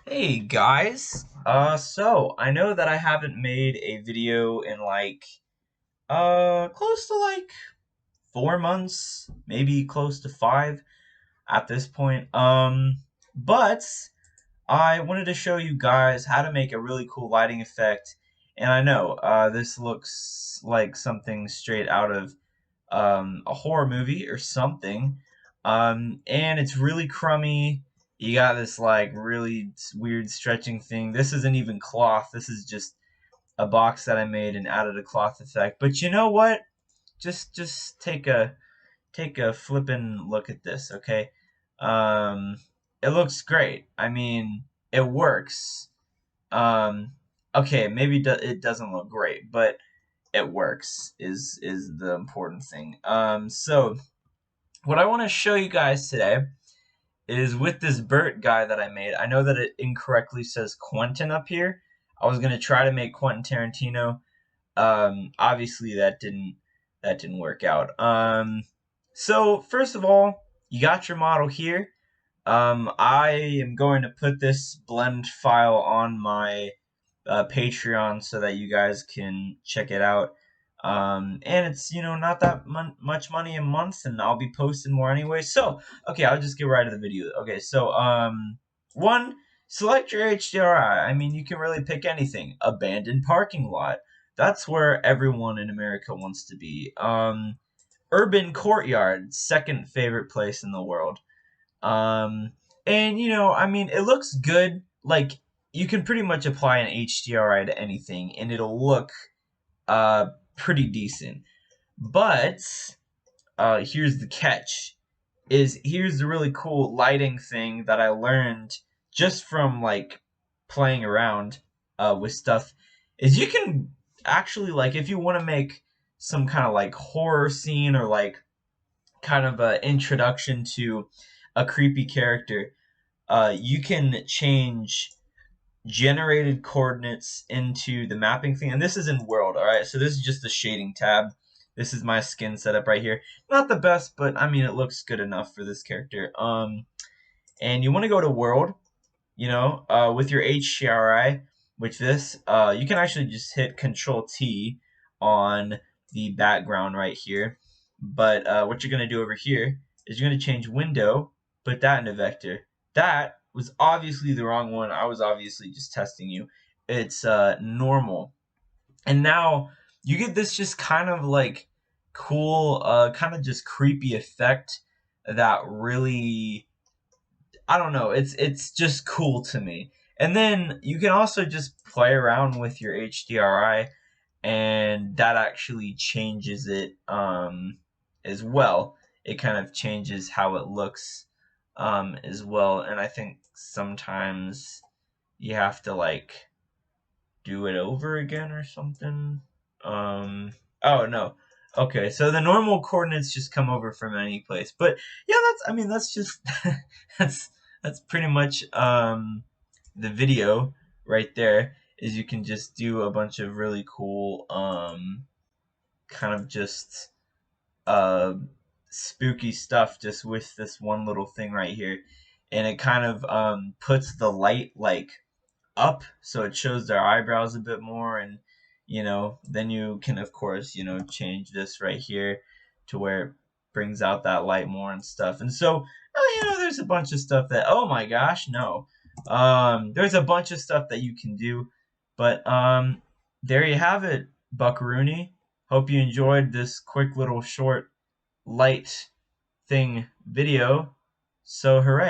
Hey guys, so I know that I haven't made a video in close to 4 months, maybe close to 5 at this point. But I wanted to show you guys how to make a really cool lighting effect. And I know, this looks like something straight out of a horror movie or something. And it's really crummy. You got this really weird stretching thing. This isn't even cloth. This is just a box that I made and added a cloth effect. But you know what? Just take a flippin' look at this, okay? Um, it looks great. I mean, it works. Um, okay, maybe it doesn't look great, but it works is the important thing. So what I want to show you guys today is with this Bert guy that I made. I know that it incorrectly says Quentin up here. I was gonna try to make Quentin Tarantino. Obviously that didn't work out. So first of all, you got your model here. I am going to put this blend file on my Patreon so that you guys can check it out. And it's not that much money a month, and I'll be posting more anyway. So okay, I'll just get right to the video. Okay, so one, select your HDRI. I mean, you can really pick anything. Abandoned parking lot. That's where everyone in America wants to be. Urban courtyard, second favorite place in the world. Um, and I mean, it looks good. Like you can pretty much apply an HDRI to anything, and it'll look pretty decent. But here's the catch: here's the really cool lighting thing that I learned just from playing around with stuff. Is you can actually if you want to make some kind of horror scene or kind of a introduction to a creepy character, you can change generated coordinates into the mapping thing. And this is in world, all right? So this is just the shading tab. This is my skin setup right here. Not the best, but I mean, it looks good enough for this character. And you want to go to world, with your HDRI, which this, you can actually just hit Control T on the background right here. But what you're going to do over here is you're going to change window, put that into vector. That was obviously the wrong one. I was obviously just testing you. It's normal. And now you get this just kind of cool, kind of just creepy effect that really, I don't know, it's just cool to me. And then you can also just play around with your HDRI, and that actually changes it as well. It kind of changes how it looks as well. And I think sometimes you have to do it over again or something. Oh no. Okay, so the normal coordinates just come over from any place. But yeah, that's just that's that's pretty much the video right there. Is you can just do a bunch of really cool kind of just uh spooky stuff just with this one little thing right here. And it kind of puts the light up so it shows their eyebrows a bit more. And then you can of course change this right here to where it brings out that light more and stuff. And so there's a bunch of stuff that, oh my gosh, no, there's a bunch of stuff that you can do. But there you have it, buckaroony. Hope you enjoyed this quick little short light thing video. So hooray.